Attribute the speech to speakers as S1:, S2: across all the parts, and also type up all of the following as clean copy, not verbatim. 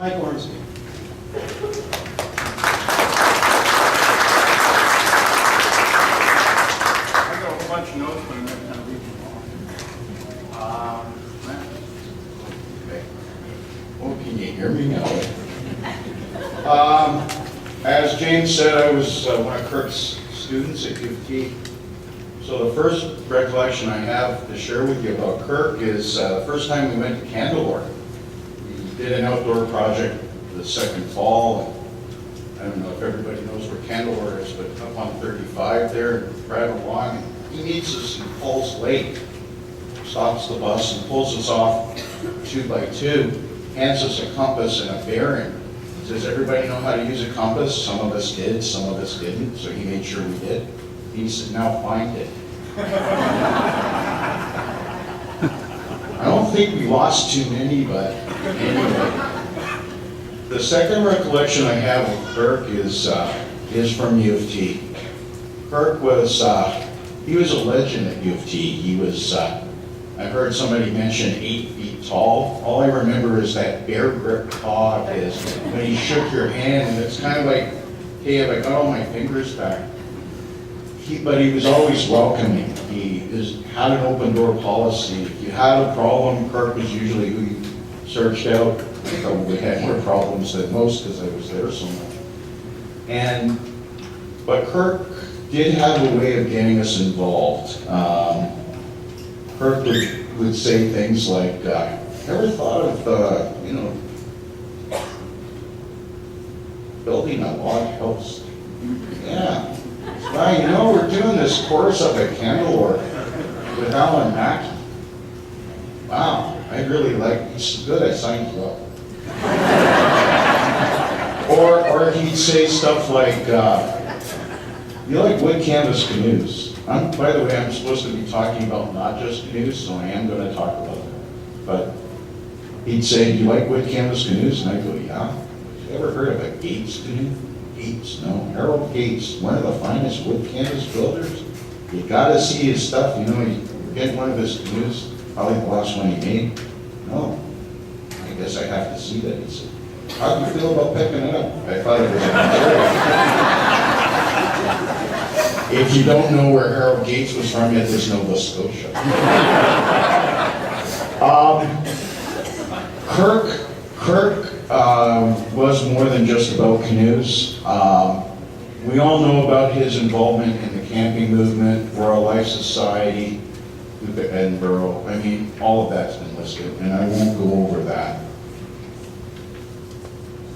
S1: Mike Ormsby.
S2: I got a bunch of notes, but I'm not going to read them all.
S3: Okay. Oh, can you hear me now? As James said, I was one of Kirk's students at U of T. So the first recollection I have to share with you about Kirk is the first time we went to Canoe. We did an outdoor project the second fall. I don't know if everybody knows where Canoe is, but up on 35 there, right along. And he meets us in Falls Lake, stops the bus and pulls us off 2x2, hands us a compass and a bearing. Says, everybody know how to use a compass? Some of us did, some of us didn't, so he made sure we did. He said, now find it. I don't think we lost too many, but anyway. The second recollection I have of Kirk is from U of T. Kirk was, he was a legend at U of T. He was, I heard somebody mention 8 feet tall. All I remember is that bear grip paw is when he shook your hand, and it's kind of like, hey, have I got all my fingers back? But he was always welcoming. He had an open door policy. If you had a problem, Kirk was usually who you searched out. I probably had more problems than most because I was there so much. But Kirk did have a way of getting us involved. Kirk would say things like, ever thought of, building a log house? Yeah. Well, we're doing this course up at Canoe with Alan Mackey. Wow, I really like, he's good, I signed you up. Or he'd say stuff like, you like wood canvas canoes. By the way, I'm supposed to be talking about not just canoes, so I am going to talk about it. But he'd say, do you like wood canvas canoes? And I go, yeah. You ever heard of a Gates canoe? Gates, no. Harold Gates, one of the finest wood canvas builders. You got to see his stuff. You get one of his canoes, probably the last one he made. No. I guess I have to see that. He said, how do you feel about picking it up? I thought it was a If you don't know where Harold Gates was from, it was Nova Scotia. Kirk was more than just about canoes. We all know about his involvement in the camping movement, Rural Life Society, Edinburgh. I mean, all of that's been listed, and I won't go over that.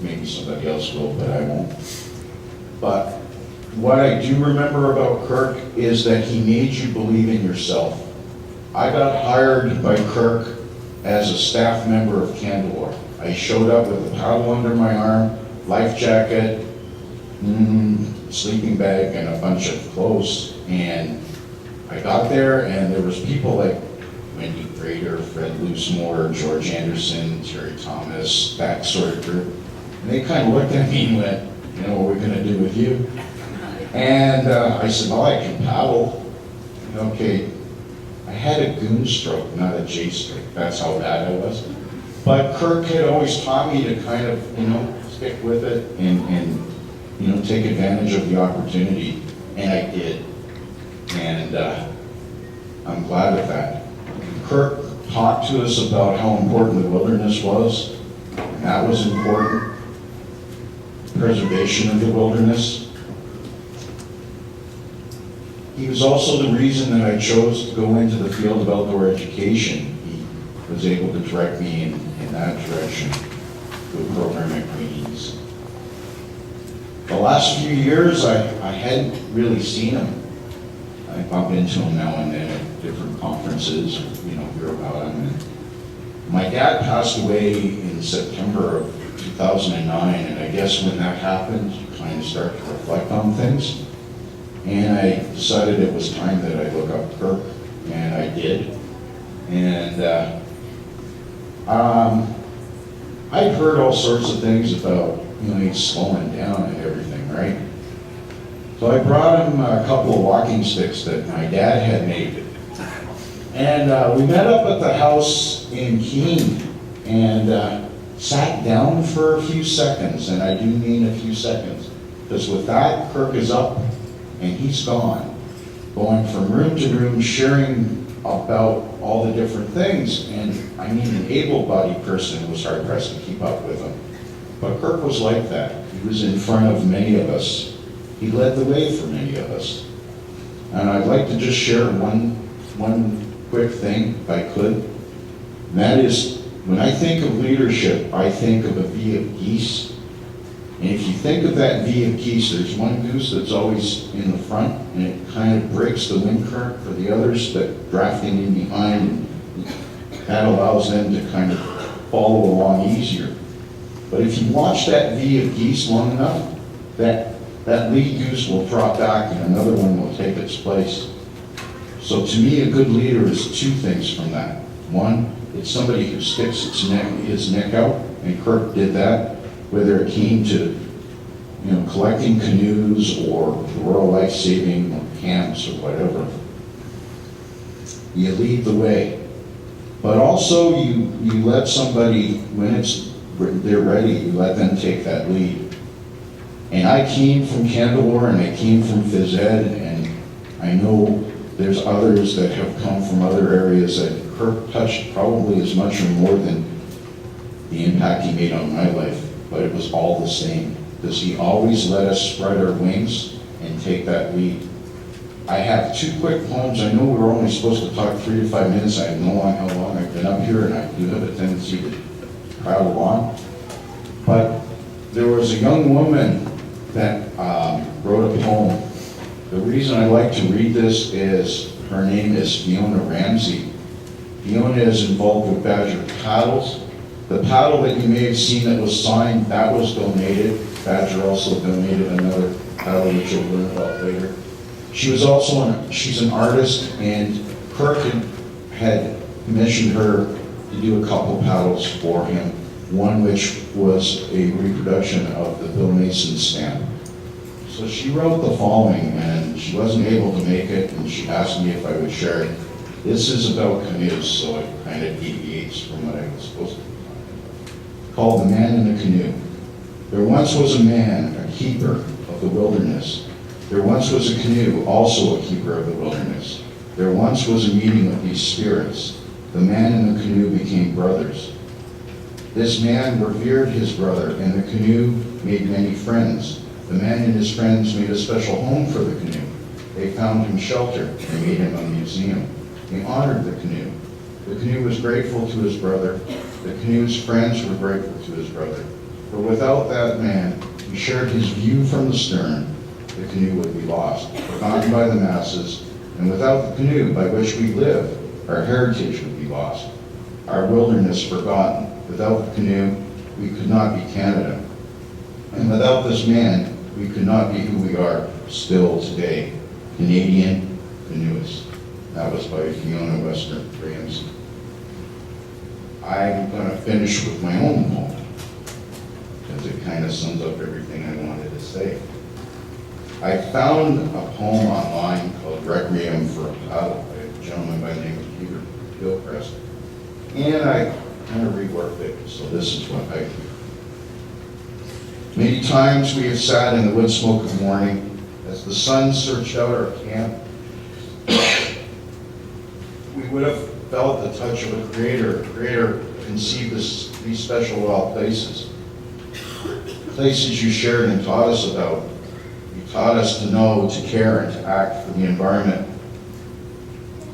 S3: Maybe somebody else will, but I won't. But what I do remember about Kirk is that he made you believe in yourself. I got hired by Kirk as a staff member of Canoe. I showed up with a paddle under my arm, life jacket, sleeping bag, and a bunch of clothes. And I got there, and there was people like Wendy Prater, Fred Loosemore, George Anderson, Terry Thomas, that sort of group. And they kind of looked at me and went, what are we going to do with you? And I said, well, I can paddle. Okay, I had a goon stroke, not a J stroke. That's how bad I was. But Kirk had always taught me to kind of, stick with it and take advantage of the opportunity. And I did. And I'm glad of that. Kirk talked to us about how important the wilderness was. And that was important. Preservation of the wilderness. He was also the reason that I chose to go into the field of outdoor education. He was able to direct me in that direction to a program at Queen's. The last few years, I hadn't really seen him. I bump into him now and then at different conferences, hear about him. And my dad passed away in September of 2009, and I guess when that happened, you kind of start to reflect on things. And I decided it was time that I look up Kirk, and I did. And I'd heard all sorts of things about, he's slowing down and everything, right? So I brought him a couple of walking sticks that my dad had made. And we met up at the house in Keene, and sat down for a few seconds, and I do mean a few seconds, because with that, Kirk is up and he's gone, going from room to room, sharing about all the different things. And I mean, an able-bodied person was hard-pressed to keep up with him. But Kirk was like that. He was in front of many of us. He led the way for many of us. And I'd like to just share one quick thing, if I could. And that is, when I think of leadership, I think of a V of geese. And if you think of that V of geese, there's one goose that's always in the front, and it kind of breaks the wind current for the others that drafting in behind, and that allows them to kind of follow along easier. But if you watch that V of geese long enough, that lead goose will drop back and another one will take its place. So to me, a good leader is two things from that. One, it's somebody who sticks his neck out, and Kirk did that, whether it came to collecting canoes or rural life saving or camps or whatever. You lead the way. But also you let somebody, when they're ready, you let them take that lead. And I came from Canoe and I came from phys ed, and I know there's others that have come from other areas that Kirk touched probably as much or more than the impact he made on my life. But it was all the same, because he always let us spread our wings and take that lead. I have two quick poems. I know we're only supposed to talk 3 to 5 minutes. I have no idea how long I've been up here, and I do have a tendency to prattle on. But there was a young woman that wrote a poem. The reason I like to read this is her name is Fiona Ramsey. Fiona is involved with Badger paddles. The paddle that you may have seen that was signed, that was donated. Badger also donated another paddle, which you'll learn about later. She's an artist, and Kirk had commissioned her to do a couple paddles for him, one which was a reproduction of the Bill Mason stamp. So she wrote the following, and she wasn't able to make it, and she asked me if I would share it. This is about canoes, so it kind of deviates from what I was supposed to be talking about. Called The Man in the Canoe. There once was a man, a keeper of the wilderness. There once was a canoe, also a keeper of the wilderness. There once was a meeting of these spirits. The man and the canoe became brothers. This man revered his brother, and the canoe made many friends. The man and his friends made a special home for the canoe. They found him shelter. They made him a museum. They honored the canoe. The canoe was grateful to his brother. The canoe's friends were grateful to his brother. For without that man, who shared his view from the stern, the canoe would be lost, forgotten by the masses, and without the canoe by which we live, our heritage would be lost, our wilderness forgotten. Without the canoe, we could not be Canada. And without this man, we could not be who we are still today, Canadian canoeists. That was by Fiona Ramsey. I'm going to finish with my own poem, because it kind of sums up everything I wanted to say. I found a poem online called Requiem for a Paddle by a gentleman by the name of Peter Gilchrist. And I kind of reworked it, so this is what I do. Many times we have sat in the wood smoke of morning as the sun searched out our camp. We would have felt the touch of a creator. A creator conceived these special wild places. Places you shared and taught us about. You taught us to know, to care, and to act for the environment.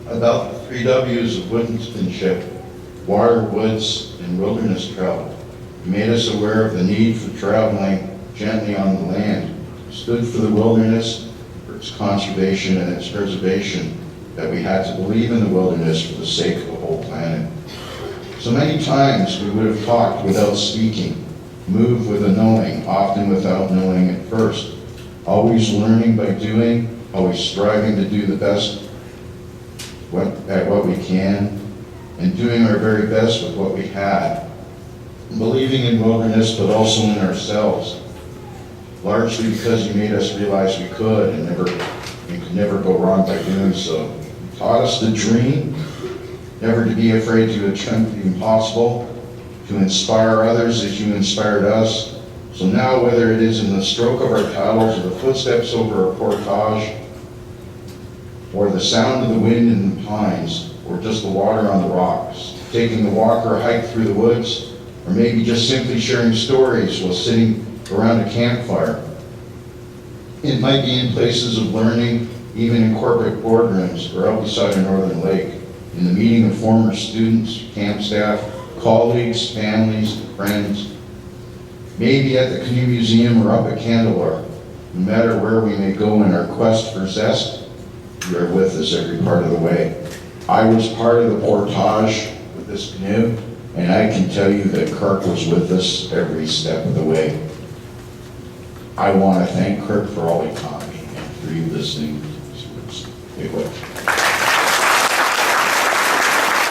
S3: About the 3 W's of woodsmanship: water, woods, and wilderness travel. You made us aware of the need for traveling gently on the land. You stood for the wilderness, for its conservation and its preservation, that we had to believe in the wilderness for the sake of the whole planet. So many times we would have talked without speaking, moved with a knowing, often without knowing at first, always learning by doing, always striving to do the best at what we can, and doing our very best with what we had, believing in wilderness but also in ourselves, largely because you made us realize we could and could never go wrong by doing so. You taught us to dream, never to be afraid to attempt the impossible, to inspire others as you inspired us. So now, whether it is in the stroke of our paddles or the footsteps over our portage, or the sound of the wind in the pines, or just the water on the rocks, taking the walk or hike through the woods, or maybe just simply sharing stories while sitting around a campfire. It might be in places of learning, even in corporate boardrooms or out beside a northern lake, in the meeting of former students, camp staff, colleagues, families, friends. Maybe at the Canoe Museum or up at Canoe. No matter where we may go in our quest for zest, you are with us every part of the way. I was part of the portage with this canoe, and I can tell you that Kirk was with us every step of the way. I want to thank Kirk for all he taught me and for you listening to his words. Big way.